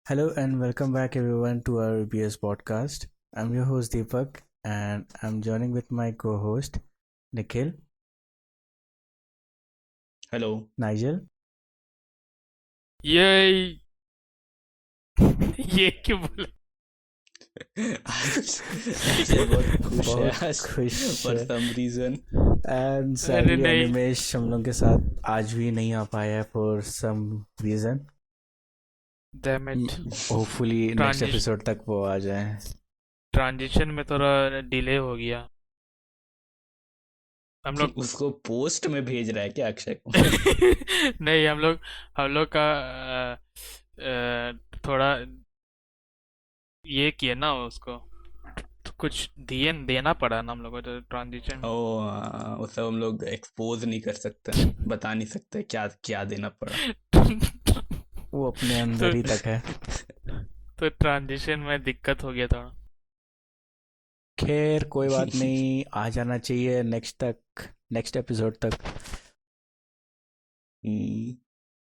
Hello and welcome back everyone to our BS podcast. I'm your host Deepak and I'm joining with my co-host Nikhil, hello. Nigel. ये ये क्यों बोला? अक्षय बहुत खुश है बहुत आज खुश फॉर है सम रीजन। and अरे sadly नहीं, Animesh हम लोग के साथ आज भी नहीं आ पाया है for some reason. damn it. Hopefully next Transition episode तक वो आ जाए. ट्रांजिशन में थोड़ा डिले हो गया। हम लोग उसको पोस्ट में भेज रहा है क्या अक्षय को? नहीं, हम लोग का थोड़ा ये किया ना उसको, तो कुछ दिए देना पड़ा ना हम लोग को, तो ट्रांजिशन मतलब हम लोग एक्सपोज नहीं कर सकते, बता नहीं सकते क्या क्या देना पड़ा। वो अपने अंदर ही तक है. तो ट्रांजिशन में दिक्कत हो गया थोड़ा। खैर कोई बात नहीं, आ जाना चाहिए नेक्स्ट एपिसोड तक.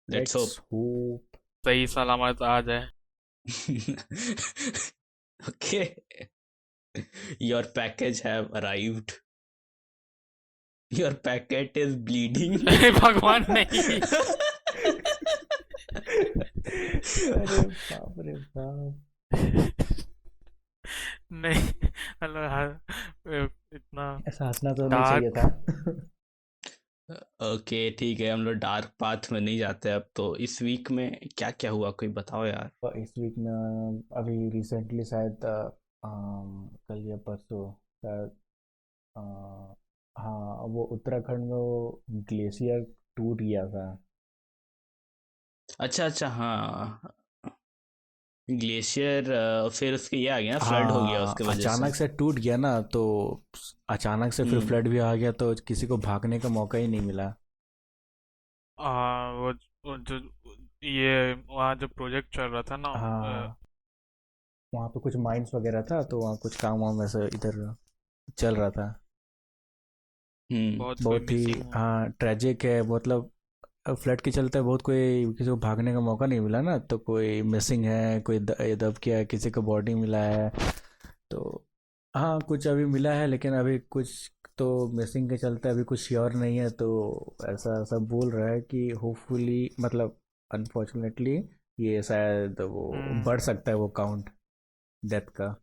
Let's hope. hope. सही सलामत आ जाए। Okay, your package have arrived, your packet is bleeding. भगवान नहीं। अरे बाप रे बाप. नहीं, मतलब इतना ऐसा हंसना तो नहीं डार्क। चाहिए था. ओके ठीक है, हम लोग डार्क पाथ में नहीं जाते अब। तो इस वीक में क्या क्या हुआ, कोई बताओ यार। तो इस वीक में अभी रिसेंटली शायद कल या परसों शायद अ, हाँ वो उत्तराखंड में वो ग्लेशियर टूट गया था. अच्छा अच्छा, हाँ ग्लेशियर। फिर उसके ये आ गया, फ्लड हो गया हाँ उसके वजह से। अचानक से टूट गया ना, तो अचानक से फिर हम्म। फ्लड भी आ गया, तो किसी को भागने का मौका ही नहीं मिला. वो जो ये वहाँ जो प्रोजेक्ट चल रहा था ना, हाँ वहाँ पे कुछ माइंस वगैरह था, तो वहाँ कुछ काम वाम वैसे इधर चल रहा था. हम्म। बहुत कोई बहुत ही मिसिंग हुआ। हाँ ट्रेजिक है मतलब. फ्लड के चलते बहुत कोई किसी को भागने का मौका नहीं मिला ना, तो कोई मिसिंग है, कोई दब गया है, किसी को बॉडी मिला है. तो हाँ कुछ अभी मिला है, लेकिन अभी कुछ तो मिसिंग के चलते अभी कुछ श्योर नहीं है. तो ऐसा सब बोल रहा है कि होपफुली मतलब अनफॉर्चुनेटली ये शायद वो बढ़ सकता है वो काउंट डेथ का.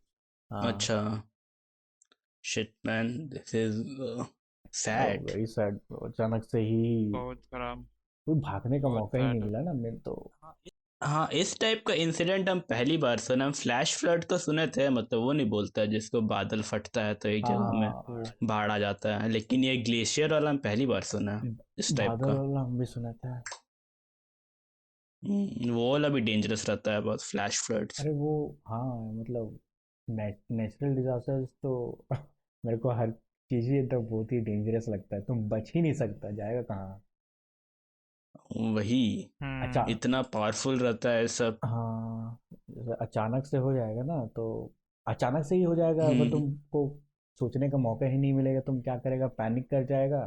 हाँ. अच्छा, shit man, this is sad. Very sad. अचानक से ही बहुत खराब, कोई भागने का बहुत मौका ही नहीं सैड। मिला ना मेन तो. हाँ, इस टाइप का इंसिडेंट हम पहली बार सुना। हम फ्लैश फ्लड तो सुने थे, मतलब वो नहीं बोलता है जिसको बादल फटता है तो एक जगह में हाँ वो बाढ़ आ जाता है, लेकिन ये ग्लेशियर वाला हम पहली बार सुना है इस टाइप बादल का। वाला हम भी सुना था. वो वाला भी डेंजरस रहता है बहुत, फ्लैश फ्लड्स। अरे वो हाँ मतलब नेचुरल डिजास्टर्स तो मेरे को हर चीज़ ही एकदम बहुत ही डेंजरस लगता है. तुम बच ही नहीं सकता, जाएगा कहाँ. वही, अच्छा. इतना पावरफुल रहता है सब। हाँ जैसे अचानक से हो जाएगा ना, तो अचानक से ही हो जाएगा, फिर हम्म। तुमको सोचने का मौका ही नहीं मिलेगा. तुम क्या करेगा, पैनिक कर जाएगा.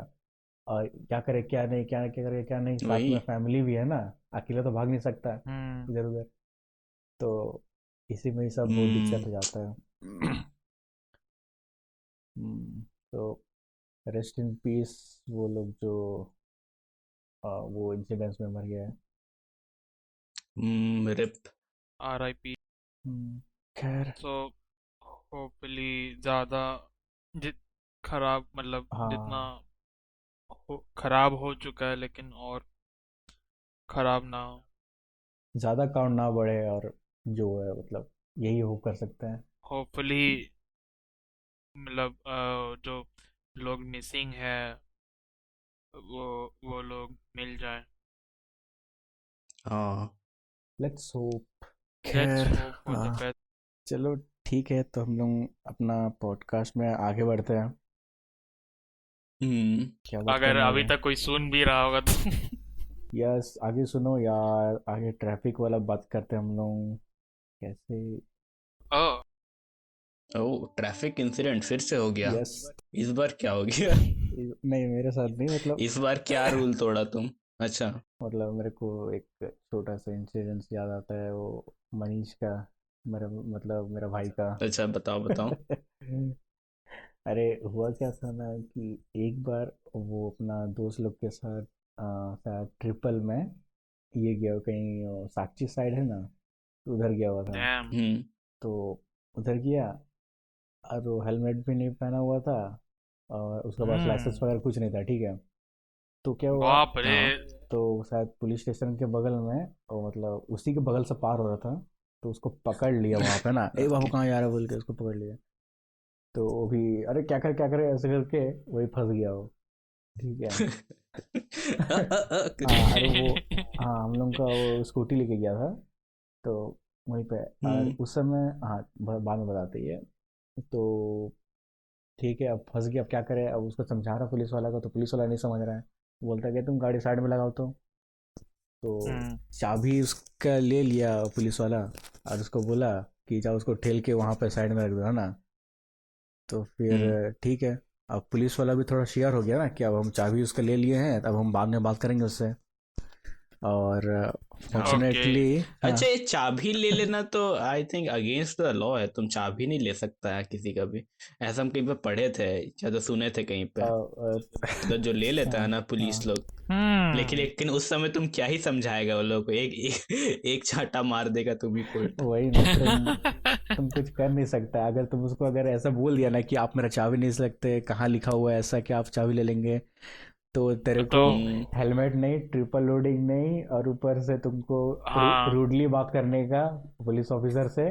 और क्या करे क्या नहीं, क्या करे क्या नहीं, साथ वही। में फैमिली भी है ना. अकेला तो भाग नहीं सकता हम्म। इधर उधर. तो इसी में ही सब बहुत हम्म। दिक्कत हो जाता है. तो रेस्ट इन पीस वो लोग जो वो इंसिडेंट्स में मर गया है. रिप। RIP। खैर. सो होपफुली ज़्यादा जित खराब, मतलब जितना हाँ खराब हो चुका है, लेकिन और खराब ना हो। ज़्यादा काउंट ना बढ़े, और जो है मतलब यही होप कर सकते हैं. होपफुली मतलब जो लोग मिसिंग है वो वो लोग मिल जाए। हाँ। Let's hope. लेट्स खैर होप फॉर द बेस्ट। चलो ठीक है, तो हम लोग अपना पॉडकास्ट में आगे बढ़ते हैं. हम्म। क्या बात अगर करना है अभी आगे. तक कोई सुन भी रहा होगा तो यस आगे सुनो यार, आगे ट्रैफिक वाला बात करते हैं हम लोग. कैसे. ओह, ओह, ट्रैफिक इंसिडेंट फिर से हो गया। यस. इस बार क्या हो गया? नहीं मेरे साथ नहीं मतलब. इस बार क्या रूल तोड़ा तुम? अच्छा मतलब मेरे को एक छोटा सा इंसिडेंस याद आता है, वो मनीष का, मेरा मतलब मेरा भाई का। अच्छा, बताओ बताओ। अरे हुआ क्या था ना कि एक बार वो अपना दोस्त लोग के साथ शायद ट्रिपल में ये गया कहीं, साक्षी साइड है ना, तो उधर गया हुआ था। डैम। तो उधर गया और वो हेलमेट भी नहीं पहना हुआ था और उसके पास लाइसेंस हम्म। वगैरह कुछ नहीं था, ठीक है। तो क्या हुआ, बाप रे। हाँ। तो शायद पुलिस स्टेशन के बगल में, और मतलब उसी के बगल से पार हो रहा था, तो उसको पकड़ लिया वहाँ पे ना, ए बाबू ओके। कहाँ जा रहा है बोल के उसको पकड़ लिया। तो वो भी अरे क्या करे ऐसे करके वही फंस गया वो, ठीक है। हाँ अरे वो, हाँ हम लोग का वो स्कूटी लेके गया था, तो वहीं पे। और हम्म उस समय हाँ बाद में बताते ही है। तो ठीक है, अब फंस गया, अब क्या करे, अब उसको समझा रहा पुलिस वाला को, तो पुलिस वाला नहीं समझ रहा है, बोलता है कि तुम गाड़ी साइड में लगाओ। तो हम्म। चाबी उसका ले लिया पुलिस वाला और उसको बोला कि जाओ उसको ठेल के वहाँ पे साइड में रख दो, है ना। तो फिर हम्म ठीक है, अब पुलिस वाला भी थोड़ा शेयर हो गया ना कि अब हम चाबी उसका ले लिए हैं, अब हम बाद में बात करेंगे उससे। और ओके। फॉर्चुनेटली हाँ। अच्छा, ये चाबी ले लेना तो I think against the law है। तुम चाबी नहीं ले सकता है किसी का भी। ऐसा हम कहीं पे पढ़े थे या तो सुने थे कहीं पे। मतलब जो ले लेता है हाँ ना हाँ पुलिस लोग। लेकिन हम्म। लेकिन उस समय तुम क्या ही समझाएगा वो लोग को। एक चांटा मार देगा तुम्ही को उल्टा। वही ना, तुम कुछ कर नहीं सकता अगर तुम उसको अगर ऐसा बोल दिया ना कि आप मेरा चाबी नहीं सकते, कहाँ लिखा हुआ है ऐसा कि आप चाबी ले लेंगे, तो तेरे तो को हम्म हेलमेट नहीं, ट्रिपल लोडिंग नहीं, और ऊपर से तुमको हाँ। रूडली बात करने का पुलिस ऑफिसर से,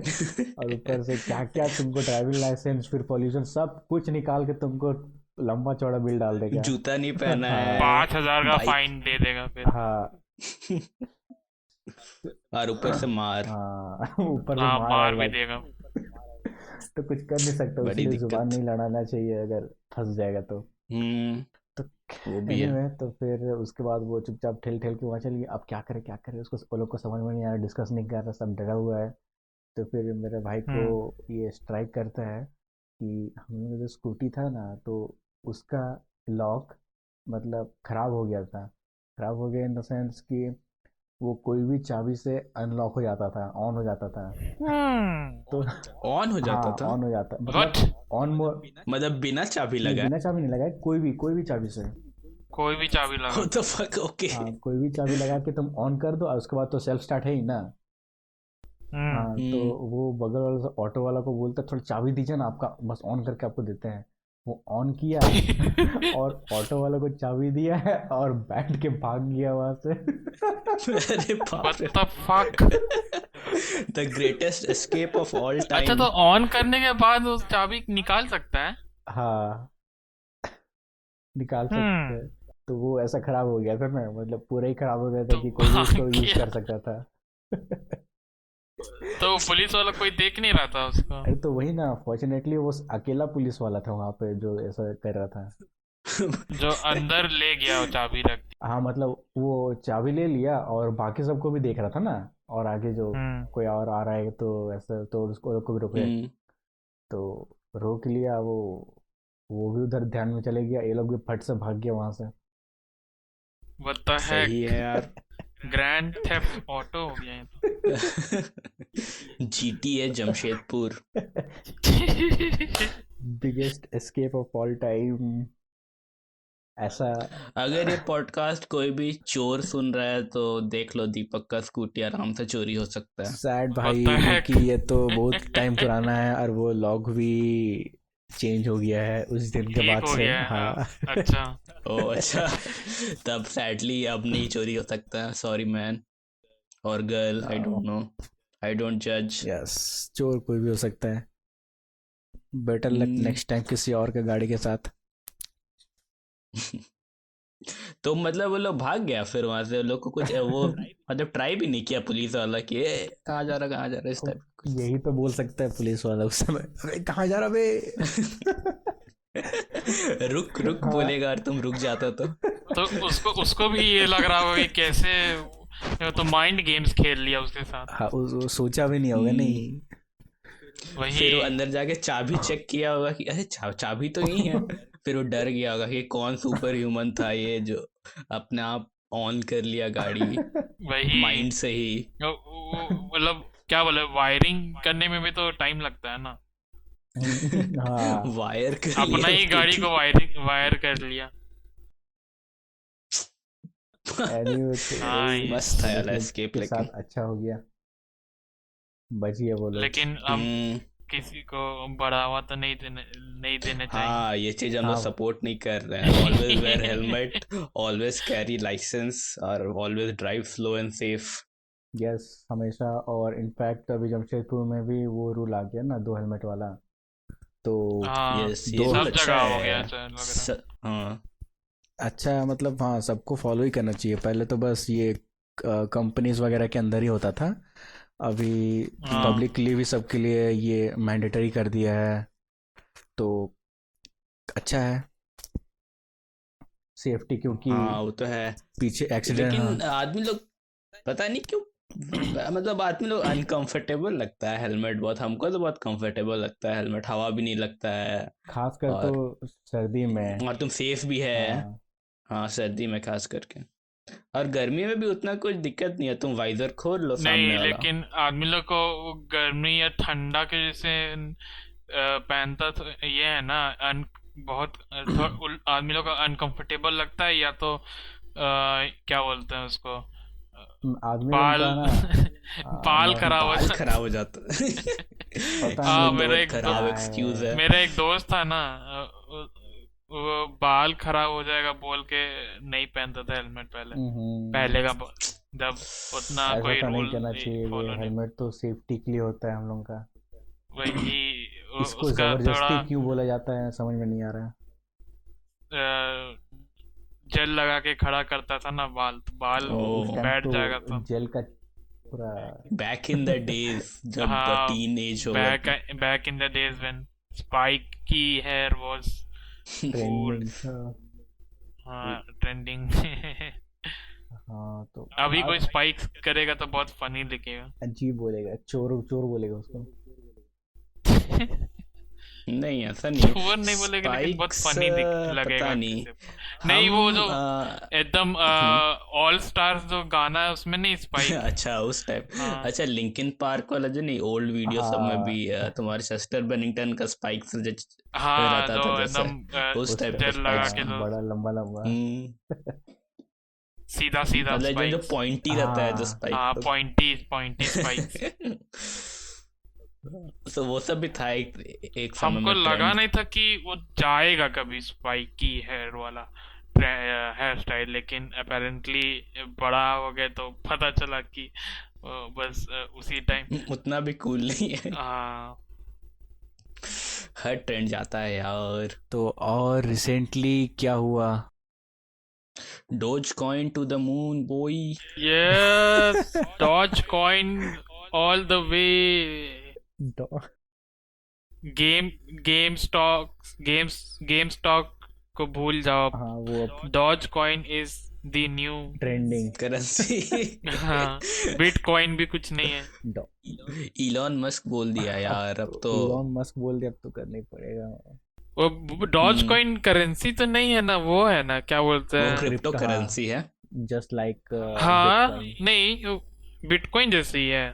और ऊपर से क्या क्या तुमको ड्राइविंग लाइसेंस फिर पॉल्यूशन सब कुछ निकाल के तुमको लंबा चौड़ा बिल डाल देगा। जूता नहीं पहना है। 5,000 का बाइक। फाइन दे देगा फिर। हाँ और ऊपर से मार। हाँ ऊपर से हाँ, मार और मार भी बात। देगा। तो कुछ कर नहीं सकता, बड़ी इसलिए जुबान दिक्कत। नहीं लड़ाना चाहिए अगर फंस जाएगा तो। हम्म तो वो भी है। एनीवे तो फिर उसके बाद वो चुपचाप ठेल ठेल के वहाँ चल गया, अब क्या करे उसको, वो लोग को समझ में नहीं आ रहा, डिस्कस नहीं कर रहा, सब डरा हुआ है। तो फिर मेरे भाई को हम्म। ये स्ट्राइक करता है कि हम लोग जो स्कूटी था ना, तो उसका लॉक मतलब खराब हो गया था। खराब हो गया इन द सेंस कि वो कोई भी चाबी से अनलॉक हो जाता था, ऑन हो जाता था। तो ऑन हो जाता हाँ था। ऑन हो जाता व्हाट? मतलब ऑन मोड। मतलब बिना चाबी नहीं लगाए। बिना चाबी नहीं लगाए, कोई भी चाबी से। कोई भी चाबी लगा व्हाट द के? फक। ओके। हाँ कोई भी चाबी लगा के तुम ऑन कर दो, और उसके बाद तो सेल्फ स्टार्ट है ही ना। हम्म। हाँ तो हम्म वो बगल वाले से ऑटो वाला को बोलता है थोड़ी चाबी दीजिए ना, आपका बस ऑन करके आपको देते हैं। वो ऑन किया और ऑटो वाले को चाबी दिया है और बैठ के भाग गया वहां से। अरे बाप व्हाट रे। The fuck? The greatest escape of all अच्छा, टाइम। तो ऑन करने के बाद वो चाबी निकाल सकता है? हाँ निकाल सकते हम्म। हैं। तो वो ऐसा खराब हो गया था ना, मतलब पूरा ही खराब हो गया था तो कि कोई भी भाग उसको यूज गया। कर सकता था। तो पुलिस वाला कोई देख नहीं रहा था उसको? अरे तो वही ना, फॉर्चुनेटली वो अकेला पुलिस वाला था वहां पे जो ऐसा कर रहा था। जो अंदर ले गया वो चाबी रख दी? हाँ मतलब वो चाबी ले लिया और बाकी सबको भी देख रहा था ना, और आगे जो हम्म। कोई और आ रहा है तो ऐसा, तो उसको लोग को भी रोके। हम्म तो रोक लिया वो भी उधर ध्यान में चले गया, ये लोग भी फट से भाग गया वहां से। व्हाट द सही हेक? है यार। ग्रैंड थेफ्ट ऑटो हो गया ये GTA जमशेदपुर। तो। Biggest escape of all time ऐसा। अगर ये पॉडकास्ट कोई भी चोर सुन रहा है तो देख लो, दीपक का स्कूटी आराम से चोरी हो सकता है। सैड व्हाट द भाई, क्योंकि हेक? ये तो बहुत टाइम पुराना है और वो लॉग भी चेंज हो गया है उस दिन के ठीक बाद हो से, गया है। हाँ। अच्छा। ओ अच्छा। तब सैडली अब नहीं चोरी हो सकता है। सॉरी मैन और girl, I don't know. I don't जज। यस, चोर कोई भी हो सकता है। बेटर लक नेक्स्ट टाइम किसी और के गाड़ी के साथ। तो मतलब वो लोग भाग गया फिर वहां से। वो लोग को कुछ वो मतलब ट्राई भी नहीं किया पुलिस वाला कि "ए, कहाँ जा रहा कहाँ जा रहा", इस टाइप का यही तो बोल सकता है पुलिस वाला उस समय, अरे कहाँ जा रहा बे। कुछ। रुक रुक हाँ बोलेगा और तुम रुक जाता तो। तो उसको उसको भी ये लग रहा होगा कि कैसे ये तो माइंड गेम्स खेल लिया उसके साथ। हाँ वो सोचा भी नहीं होगा हम्म, नहीं। वही। फिर वो अंदर जाके चाबी चेक किया होगा कि अरे चाबी तो यही है। फिर वो डर गया होगा कि कौन सुपर ह्यूमन था ये जो अपने आप ऑन कर लिया गाड़ी वही माइंड से ही। मतलब क्या बोले, वायरिंग करने में भी तो टाइम लगता है ना। हाँ वायर कर अपना लिया ही गाड़ी को वायर कर लिया। एनीवे तो हाँ वही मस्त था यार मतलब एस्केप के लेकिन। साथ अच्छा हो गया, बच गए वो लोग। लेकिन हम हम्म। किसी को बढ़ावा तो नहीं देने चाहिए। हाँ ये चीज हम लोग हाँ सपोर्ट नहीं कर रहे हैं। Always wear helmet, always carry license और always drive slow and safe. Yes हमेशा। और इनफैक्ट अभी जमशेदपुर में भी वो रूल आ गया ना, 2 हेलमेट वाला। तो हाँ, यस ये दो रूल सब अच्छा जगह हो है गया यार। चैन वगैरह। हाँ अच्छा मतलब हाँ सबको फॉलो ही करना चाहिए। पहले तो बस ये कंपनीज वगैरह के अंदर ही होता था, अभी हाँ पब्लिकली भी सबके लिए ये मैंडेटरी कर दिया है। तो अच्छा है सेफ्टी, क्योंकि हाँ वो तो है। पीछे एक्सीडेंट। हाँ लेकिन आदमी लोग पता नहीं क्यों मतलब आदमी लोग अनकंफर्टेबल लगता है हेलमेट बहुत। हमको तो बहुत कंफर्टेबल लगता है हेलमेट, हवा भी नहीं लगता है। खासकर तो और सर्दी में। तुम सेफ भी है। हाँ हाँ सर्दी में खास करके। और गर्मी में भी उतना कुछ दिक्कत नहीं है, तुम वाइजर खोल लो नहीं, सामने वाला। लेकिन आदमी लोग को वो गर्मी या ठंडा के जैसे पहनता तो ये है ना, बहुत आदमी लोग को अनकंफर्टेबल लगता है, या तो क्या बोलते हैं उसको, आदमी लोग बाल का ना बाल मैं खराब हो बाल जाता खराब हो जाता है। पता हाँ, नहीं बहुत खराब क्या एक्सक्यूज है। है। मेरा एक दोस्त था ना, वो बाल खराब हो जाएगा बोल के नहीं पहनता था हेलमेट पहले। हम्म, पहले का जब उतना ऐसा कोई तो नहीं रूल करना चाहिए। फॉलो नहीं। हेलमेट तो सेफ्टी के लिए होता है हम लोग का। वही इसको उसका थोड़ा जबरदस्ती क्यों बोला जाता है समझ में नहीं आ रहा है। जेल लगा के खड़ा करता था ना बाल, तो बाल तो उस ओ टाइम बैठ तो जाएगा तो। जेल का पूरा बैक इन द डेज जब हाँ, टीन एज होगा बैक तुम। Back in the days when spike की हेयर वाज कूल। ट्रेंडिंग था। हाँ, ट्रेंडिंग। हाँ तो अभी कोई अब स्पाइक करेगा तो बहुत फनी दिखेगा। अजीब बोलेगा, चोर चोर बोलेगा उसको। नहीं ऐसा नहीं है। चोर नहीं बोलेगा, लेकिन बहुत स्पाइक्स फनी पता लगेगा नहीं। किसी को। नहीं, वो हम जो एकदम ऑल स्टार्स जो गाना है उसमें नहीं स्पाइक। अच्छा उस टाइप। हाँ अच्छा लिंकिन पार्क वाला जो नहीं, ओल्ड वीडियो सब में भी हाँ तुम्हारे चेस्टर बेनिंगटन का स्पाइक्स जो हाँ, रहता जो था जैसे, एकदम उस उसका टाइप का जेल लगा स्पाइक्स के था। जो बड़ा लंबा लंबा। सीधा सीधा मतलब जो स्पाइक्स। पॉइंटी रहता है जो हाँ स्पाइक हाँ, तो। Pointy spikes. तो वो सब भी था एक एक समय हमको में लगा ट्रेंड। नहीं था कि वो जाएगा कभी स्पाइक की हेयर वाला हेयर स्टाइल, लेकिन अपेरेंटली बड़ा हो गए तो पता चला कि बस उसी टाइम। उतना भी कूल नहीं है। हाँ हर ट्रेंड जाता है यार। तो और रिसेंटली क्या हुआ? Dogecoin to the moon boy. Yes, Dogecoin all the way. डॉ- गेम गेम स्टॉक को भूल जाओ। हाँ वो अब Dogecoin is the new. Trending. Currency. हाँ, बिटकॉइन भी कुछ नहीं है। इलॉन मस्क बोल दिया अब यार अब तो तो। इलॉन मस्क बोल दिया, अब तो करना ही पड़ेगा। वो डॉज कॉइन करेंसी तो नहीं है ना, वो है ना, क्या बोलते वो हैं। क्रिप्टो हाँ करेंसी है। जस्ट लाइक हाँ, बिटकॉइन। नहीं, बिटकॉइन जैसी है।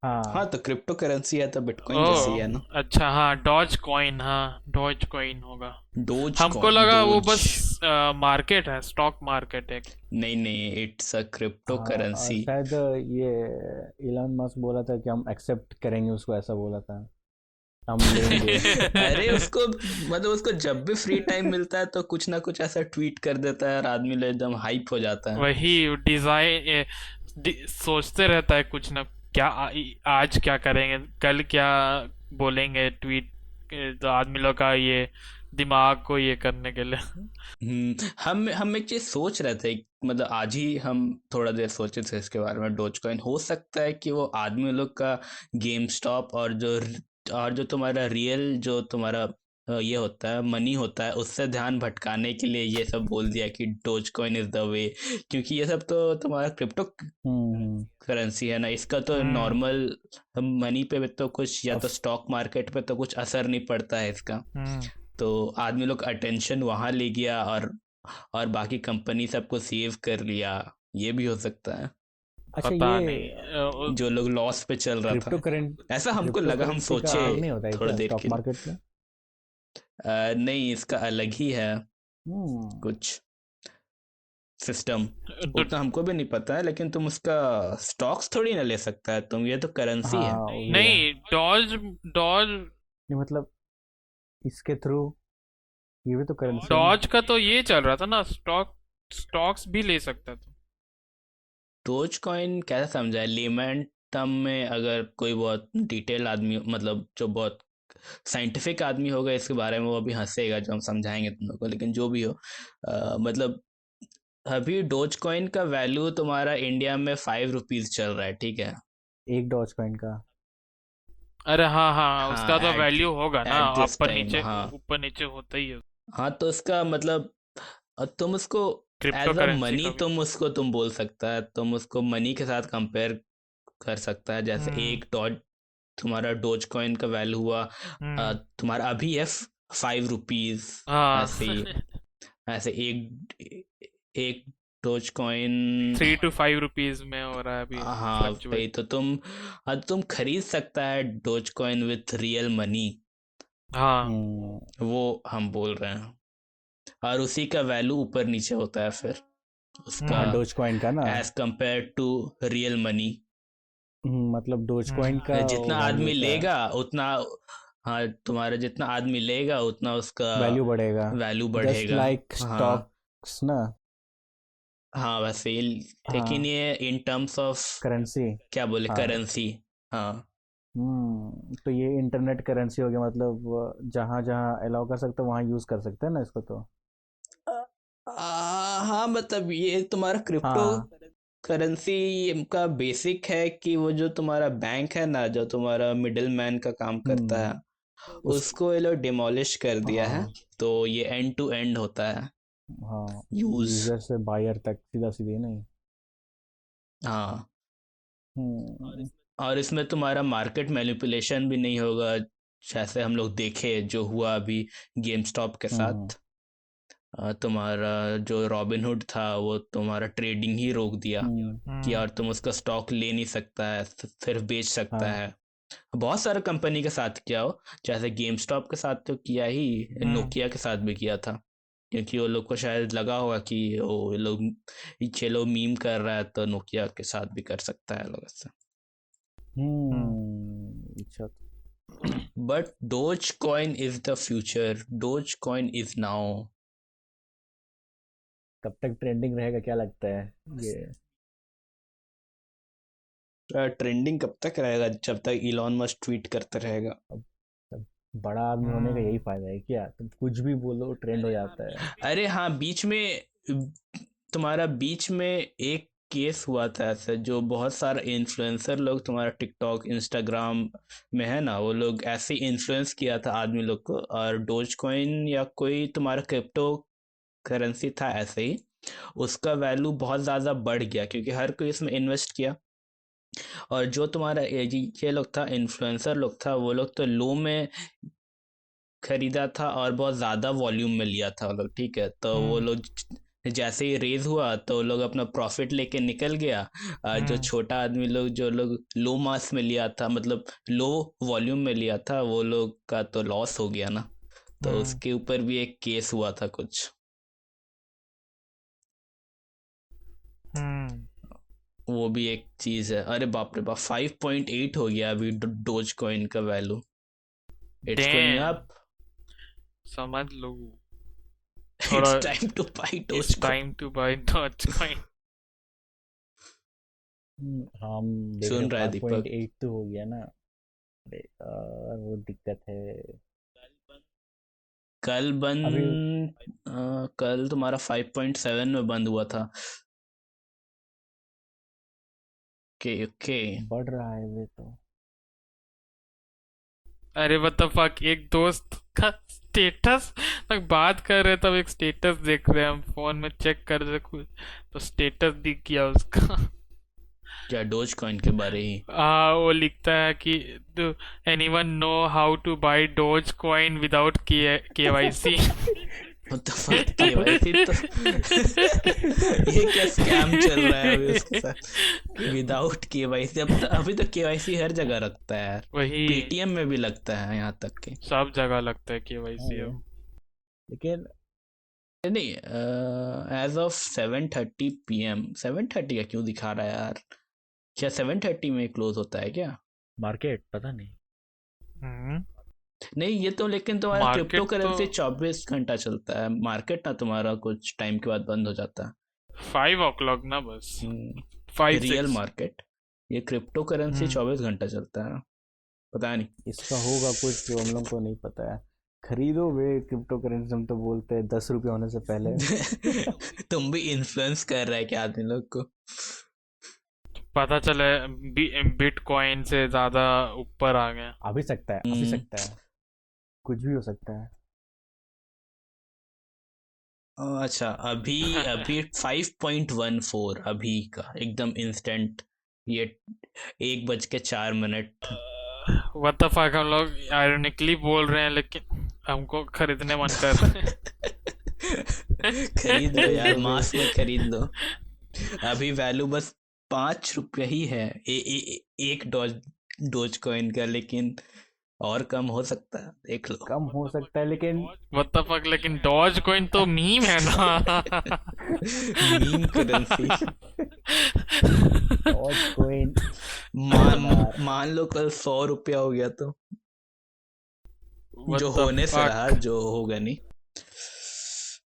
हाँ हाँ तो क्रिप्टो करेंसी है तो बिटकॉइन जैसी ओ है ना। अच्छा, हाँ, डॉज कॉइन, हाँ डॉज कॉइन होगा। डोज हमको कॉइन लगा वो डोज। बस मार्केट है, स्टॉक मार्केट है। नहीं नहीं इट्स अ क्रिप्टो हाँ करेंसी। शायद ये इलॉन मस्क बोला था कि हम एक्सेप्ट करेंगे उसको, ऐसा बोला था हम लेंगे। अरे उसको मतलब उसको जब भी फ्री टाइम मिलता है तो कुछ ना कुछ ऐसा ट्वीट कर देता है और आदमी लोग एकदम हाइप हो जाता है। वही डिजाइन सोचते रहता है कुछ ना, क्या आज क्या करेंगे, कल क्या बोलेंगे ट्वीट, तो आदमी लोग का ये दिमाग को ये करने के लिए। हम एक चीज सोच रहे थे, मतलब आज ही हम थोड़ा देर सोचे थे इसके बारे में। डोज कॉइन हो सकता है कि वो आदमी लोग का गेम स्टॉप और जो तुम्हारा रियल जो तुम्हारा ये होता है मनी होता है उससे ध्यान भटकाने के लिए ये सब बोल दिया कि dose coin is the way. क्योंकि ये सब तो तुम्हारा क्रिप्टो हम्म। करेंसी है ना, इसका तो हम्म नॉर्मल मनी पे तो कुछ या अब तो स्टॉक मार्केट पे तो कुछ असर नहीं पड़ता है इसका। हम्म तो आदमी लोग अटेंशन वहां ले गया और और बाकी कंपनी सबको सेव कर लिया, ये भी हो सकता है। अच्छा, पता ये नहीं जो लोग लॉस पे चल रहा क्रिप्टो था, करेंट ऐसा हमको क्रिप्टो लगा, हम करेंसी का सोचे काम नहीं होता है थोड़ी क्या देर स्टॉक के लिए। मार्केट में? नहीं, इसका अलग ही है हम्म। कुछ सिस्टम, तो उतना हमको भी नहीं पता है, लेकिन तुम उसका स्टॉक्स थोड़ी ना ले सकता है तुम, ये तो करेंसी है। हाँ, वो भी है। नहीं, डॉज डॉज नहीं मतलब इसके थ्रू ये भी तो करेंसी है ना? डॉज का तो ये चल रहा था ना, स्टॉक्स भी ले सकता था। डोज कॉइन कैसे समझा है लेमैन टर्म में? अगर कोई बहुत डिटेल आदमी, मतलब जो बहुत साइंटिफिक आदमी होगा इसके बारे में, वो अभी हंसेगा जो हम समझाएंगे तुम लोग को, लेकिन जो भी हो, मतलब अभी डोज कॉइन का वैल्यू तुम्हारा इंडिया में 5 रुपीज चल रहा है, ठीक है? एक डॉज कॉइन का? अरे हाँ हाँ हाँ, उसका हाँ, तो एट वैल्यू होगा ना, एट दिस टाइम, हाँ। ऊपर नीचे होता ही है। हाँ, तो उसका मतलब तुम उसको crypto as a currency money, का भी। तुम बोल सकता है, तुम उसको मनी के साथ कंपेयर कर सकता है। जैसे हम्म एक डॉट तुम्हारा डोज कॉइन का वैल्यू हुआ, हम्म तुम्हारा अभी है 5 रुपीज। हाँ ऐसे ही, ऐसे एक एक डोज कॉइन। 3 to 5 रुपीज में हो रहा है अभी, हाँ फ्लक्चुएट। भाई, तो तुम खरीद सकता है dose coin with real money, हाँ वो हम बोल रहे हैं। और उसी का वैल्यू ऊपर नीचे होता है फिर उसका, हाँ, हम्म डोज कॉइन का ना। As compare to real money. मतलब डोज कॉइन का हम्म जितना वैल्यू आदमी होता है, लेगा उतना, हाँ, तुम्हारा जितना आदमी लेगा उतना उसका वैल्यू बढ़ेगा। वैल्यू जस्ट बढ़ेगा। लाइक हाँ, स्टॉक्स ना। हाँ, वैसे ही, लेकिन हाँ, ये इन टर्म्स ऑफ करेंसी। क्या बोले, हाँ। करेंसी। हाँ। तो ये इंटरनेट करेंसी हो गया, मतलब जहाँ जहाँ अलाउ कर सकते हो वहाँ यूज़ कर सकते हैं ना इसको तो। हाँ, मतलब ये तुम्हारा क्रिप्टो हाँ। करेंसी का बेसिक है कि वो जो तुम्हारा बैंक है ना, जो तुम्हारा मिडिल मैन का काम करता हम्म। है, उस उसको ये लोग डिमोलिश कर दिया है। हाँ। तो ये एंड टू एंड होता है हाँ, यूज। यूजर से बायर तक सीधा सीधे नहीं। हाँ, हम्म। और इसमें तुम्हारा मार्केट मैनिपुलेशन भी नहीं होगा, जैसे हम लोग देखे जो हुआ अभी गेम स्टॉप के हम्म। साथ। तुम्हारा जो रॉबिनहुड था वो तुम्हारा ट्रेडिंग ही रोक दिया हम्म। कि हम्म और तुम उसका स्टॉक ले नहीं सकता है, सिर्फ बेच सकता हाँ। है। बहुत सारे कंपनी के साथ किया हो, जैसे गेम स्टॉप के साथ तो किया ही, हम्म नोकिया के साथ भी किया था, क्योंकि वो लोग को शायद लगा होगा कि वो लोग, ये लोग मीम कर रहा है तो नोकिया के साथ भी कर सकता है लोग ऐसा। हम्म अच्छा। But dose coin is the future, dose coin is now. कब तक ट्रेंडिंग रहेगा क्या लगता है ये? ट्रेंडिंग कब तक रहेगा? जब तक इलॉन मस्क ट्वीट करते रहेगा। अब अब बड़ा आदमी होने का यही हम्म फायदा है क्या, तुम कुछ भी बोलो ट्रेंड हो जाता है। अरे हाँ, बीच में तुम्हारा बीच में एक केस हुआ था ऐसा, जो बहुत सारा इन्फ्लुएंसर लोग तुम्हारा टिकटॉक इंस्टाग्राम में है ना, वो लोग ऐसे इन्फ्लुएंस किया था आदमी लोग को, और डोज कॉइन या कोई तुम्हारा क्रिप्टो करेंसी था ऐसे ही, उसका वैल्यू बहुत ज़्यादा बढ़ गया क्योंकि हर कोई इसमें इन्वेस्ट किया। और जो तुम्हारा ये लोग था, इन्फ्लुएंसर लोग था, वो लोग तो लो में खरीदा था और बहुत ज़्यादा वॉल्यूम में लिया था वो लोग, ठीक है? तो वो हम्म लोग जैसे ही रेज हुआ तो वो लोग अपना प्रॉफिट लेके निकल गया। जो हम्म छोटा आदमी लोग, जो लोग लो मास में लिया था, मतलब लो वॉल्यूम में लिया था, वो लोग का तो लॉस हो गया ना। तो हम्म उसके ऊपर भी एक केस हुआ था कुछ। हम्म वो भी एक चीज़ है। अरे बाप रे बाप, 5.8 हो गया अभी डोज कॉइन का value. It's going damn, up. समझ लो, थोड़ा। It's time to buy Doge it's time to buy Dogecoin. हम देख रहे सुन रहा है फाइव पॉइंट दीपक? एट तो हो गया ना। अरे यार, वो दिक्कत है कल अभी। कल तुम्हारा 5.7 में बंद हुआ था। Okay, okay. बढ़ रहा है वे तो। अरे व्हाट द फक, एक दोस्त का स्टेटस तक बात कर रहे, तब एक स्टेटस देख रहे हैं हम, फोन में चेक कर रहे कुछ, तो स्टेटस दिख गया उसका। क्या डोज कॉइन के बारे ही? वो लिखता है कि anyone know how to buy Dogecoin without KYC। What the fuck, KYC तो ये क्या स्कैम चल रहा है अभी उसके साथ विदाउट केवाईसी। अभी तो केवाईसी हर जगह रखता है यार, वही पेटीएम में भी लगता है यहाँ तक कि। सब जगह लगता है हाँ केवाईसी ये अब। लेकिन नहीं, एज ऑफ 7:30 PM, 7:30 का क्यों दिखा रहा है यार? क्या 7:30 में क्लोज होता है क्या? मार्केट पता नहीं। हम्म नहीं, ये तो लेकिन तुम्हारा क्रिप्टो मार्केट तो करेंसी 24 घंटा चलता है, मार्केट ना तुम्हारा कुछ टाइम के बाद बंद हो जाता 5 o'clock ना बस, है। 5 रियल 6। मार्केट, ये क्रिप्टो करेंसी 24 घंटा चलता है, पता नहीं। इसका होगा कुछ जो हम लोग को नहीं पता है। खरीदो वे क्रिप्टो करेंसी, हम तो बोलते हैं 10 रुपये होने से पहले। तुम भी इन्फ्लुएंस कर रहा है क्या आदमी लोग को? पता चले बिटकॉइन से ज्यादा ऊपर आ गए। आ भी सकता है, आ भी सकता है, कुछ भी हो सकता है। अच्छा, अभी अभी 5.14 अभी का एकदम इंस्टेंट, ये 1:04। व्हाट द फक, हम लोग आयरनिकली बोल रहे हैं लेकिन हमको खरीदने मन कर रहा है। खरीद लो यार, खरीदो वे। मास में खरीद लो। अभी वैल्यू बस 5 रुपये ही है एक डोज कॉइन का, लेकिन और कम हो सकता है, देख लो। कम हो सकता है लेकिन व्हाट द फक, लेकिन डॉज कॉइन तो मीम है ना। Meme currency. डॉज कॉइन मान लो कल 100 रुपया हो गया तो, What जो the होने से रहा, fuck? जो होगा नहीं।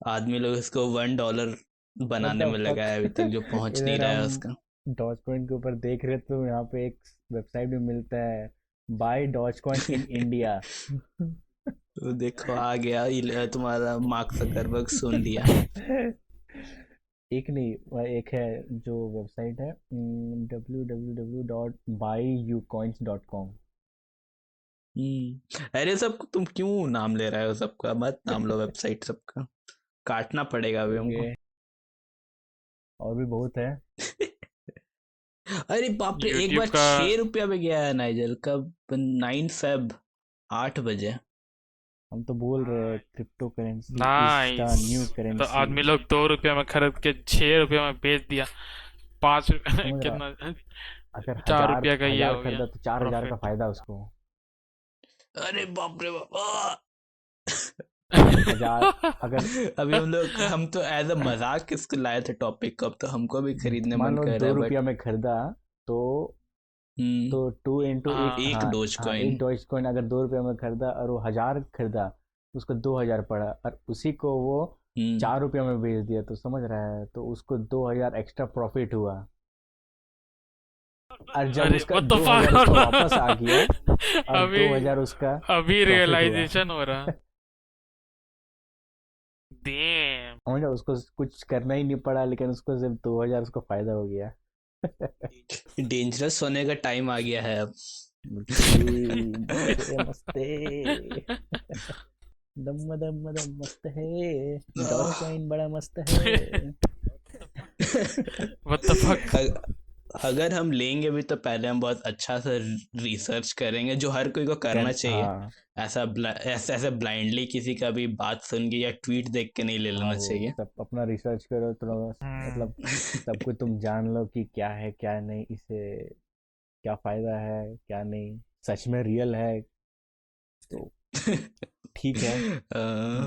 आदमी लोग इसको $1 बनाने में लगा है अभी तक, जो पहुंच नहीं इधर रहा है हम उसका। डॉज कॉइन के ऊपर देख रहे तो यहाँ पे एक वेबसाइट भी मिलता है, buy Dogecoin in India. तो देखो आ गया तुम्हारा मार्क जकरबर्ग सुन लिया। एक नहीं, वह एक है जो वेबसाइट है www.buyucoins.com। अरे सब तुम क्यों नाम ले रहे हो सबका? मत नाम लो वेबसाइट सबका, काटना पड़ेगा अभी हमको। ओके, और भी बहुत है। अरे बाप रे, एक यूट्यूब बार का 6 रुपया में गया है नाइजल, कब? 9 फेब 8 बजे। हम तो बोल रहे हैं crypto currency is the nice. New तो करेंसी। आदमी लोग 2 रुपया में खरीद के 6 रुपया में बेच दिया। 5 समझ रहा, कितना, अगर 4 रुपया का ये हजार हो खरीदा गया तो 4,000 का प्रॉफिट। फायदा उसको। अरे बाप रे बाप, आ! 1,000 अगर अभी हम तो एज अ मजाक इसको लाए थे टॉपिक को, अब तो हमको भी खरीदने मान मन लो कर रहा दो है, बट रुपया में खरीदा तो तो 2 into एक, हाँ एक हाँ डोज हाँ, कॉइन। एक डॉज कॉइन अगर 2 रुपया में खरीदा और वो 1,000 खरीदा तो उसको 2,000 पड़ा, और उसी को वो 4 रुपया में बेच दिया, तो समझ रहा है, तो उसको 2,000 एक्स्ट्रा प्रॉफिट हुआ। और जब अरे उसका व्हाट द 2,000 उसका वापस आ फक। गया और अभी 2,000 उसका अभी प्रॉफिट हुआ। रियलाइजेशन हो रहा। Damn. समझ रहा, उसको कुछ करना ही नहीं पड़ा, लेकिन उसको सिर्फ 2,000 उसको फायदा हो गया। डेंजरस होने का टाइम आ गया है अब। मस्ते मस्ते दम दम दम मस्त है, डॉज कॉइन बड़ा मस्त है। What the fuck? अगर हम लेंगे भी तो पहले हम बहुत अच्छा से रिसर्च करेंगे, जो हर कोई को करना चाहिए। हाँ ऐसे ब्लाइंडली किसी का भी बात सुन के या ट्वीट देख के नहीं ले हाँ, लेना वो चाहिए। सब अपना रिसर्च करो थोड़ा, मतलब सब कुछ तुम जान लो कि क्या है क्या नहीं, इससे क्या फायदा है क्या नहीं, सच में रियल है तो ठीक है,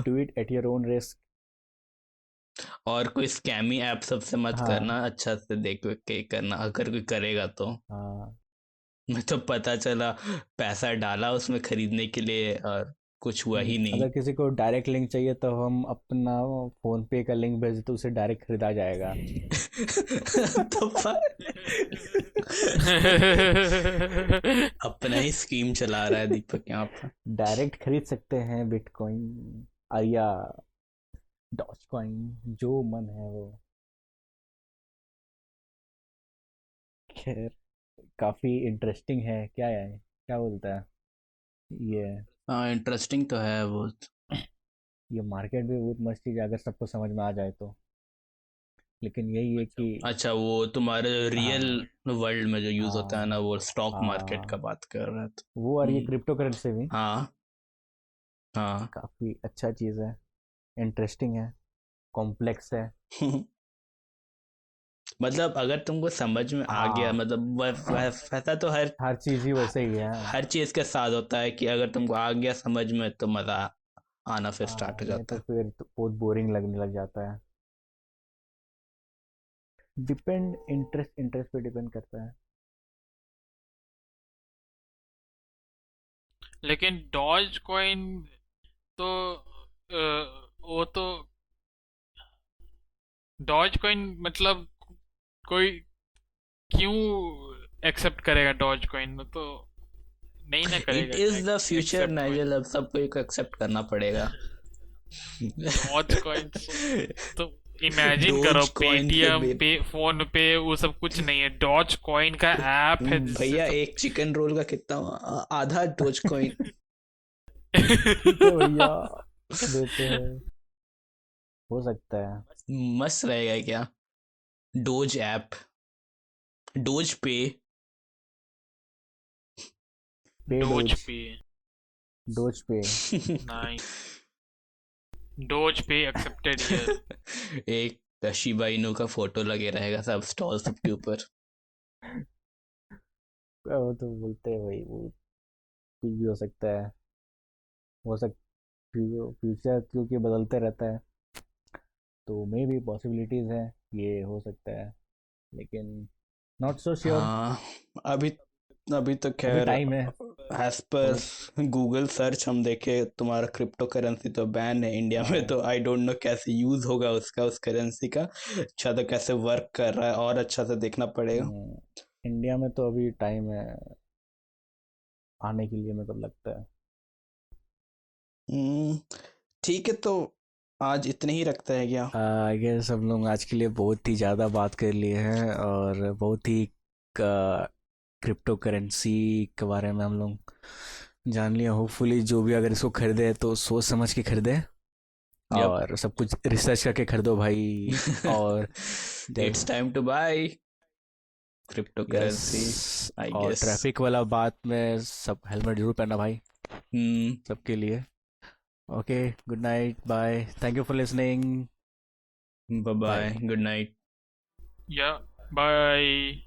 do it at your own risk. और कोई स्कैमी ऐप सबसे मत हाँ करना, अच्छा से देख के करना अगर कोई करेगा तो। हाँ, मैं तो पता चला पैसा डाला उसमें खरीदने के लिए और कुछ हुआ ही नहीं। अगर किसी को डायरेक्ट लिंक चाहिए तो हम अपना फोन पे का लिंक भेज तो उसे डायरेक्ट खरीदा जाएगा। तो अपना ही स्कीम चला रहा है दीपक यहाँ पर। डायरेक्ट खरीद सकते हैं बिटकॉइन या डॉज कॉइन, जो मन है वो। खैर, काफी इंटरेस्टिंग है, क्या है क्या बोलता है ये हाँ, इंटरेस्टिंग तो है वो। ये मार्केट भी बहुत मस्त चीज है अगर सबको समझ में आ जाए तो, लेकिन यही है कि अच्छा, वो तुम्हारे रियल हाँ वर्ल्ड में जो यूज होता है ना, हाँ वो स्टॉक मार्केट का हाँ, बात कर रहा था। वो और ये क्रिप्टो करेंसी भी हाँ हाँ। काफी अच्छा चीज है। इंटरेस्टिंग है, कॉम्प्लेक्स है। मतलब अगर तुमको समझ में आ गया, हाँ, मतलब वैसा तो हर चीज़ ही वैसे ही है। हर चीज के साथ होता है कि अगर तुमको आ गया समझ में तो मजा आना फिर स्टार्ट हाँ, हो नहीं जाता तो है। फिर तो बहुत बोरिंग लगने लग जाता है। डिपेंड, इंटरेस्ट इंटरेस्ट पे डिपेंड करता है। लेकिन डॉज कॉइन तो वो तो डॉज कॉइन मतलब कोई क्यों एक्सेप्ट करेगा डॉज कॉइन तो नहीं ना इट करेगा इज द फ्यूचर एक्सेप्ट कोई नाइजल, अब सबको एक एक्सेप्ट करना पड़ेगा। डॉज कॉइन तो इमेजिन करो डोज कॉइन पे पेटीएम पे फोन पे वो सब कुछ नहीं है डॉज कॉइन का ऐप है जिससे भैया सब एक चिकन रोल का कितना आधा डोज कॉइन। ठीक है भैया, देते हैं, हो सकता है। मस्त रहेगा क्या? डोज ऐप, डोज पे। पे डोज डोज, पे डोज पे। नाइस डोज पे एक्सेप्टेड हियर एक शिबा इनू का फोटो लगे रहेगा सब स्टॉल सबके ऊपर। वो तो बोलते हैं भाई, वो कुछ भी हो सकता है। हो सक फ्यूचर क्योंकि बदलते रहता है, तो मे भी पॉसिबिलिटीज़ है, ये हो सकता है, लेकिन नॉट सो श्योर। हाँ, अभी अभी तो अभी खैर टाइम है। एज पर अभी गूगल सर्च हम देखे तुम्हारा क्रिप्टो करेंसी तो बैन है इंडिया में, हाँ, तो आई डोंट नो कैसे यूज होगा उसका, उस करेंसी का अच्छा तो कैसे वर्क कर रहा है और अच्छा से देखना पड़ेगा। इंडिया में तो अभी टाइम है आने के लिए, मेरे को लगता है। हम्म, ठीक है, तो आज इतने ही रखते हैं क्या? आई गेस हम लोग आज के लिए बहुत ही ज़्यादा बात कर लिए हैं, और बहुत ही क्रिप्टो करेंसी के बारे में हम लोग जान लिया। होपफुली जो भी अगर इसको खरीदे तो सोच समझ के खरीदे, यप। और सब कुछ रिसर्च करके खरीदो भाई। और it's time to buy crypto yes, currency, I और गेस। ट्रैफिक वाला बात में सब हेलमेट जरूर पहनना भाई, हम्म, सबके लिए। Okay, good night, bye, thank you for listening, bye bye, bye. Good night. या बाय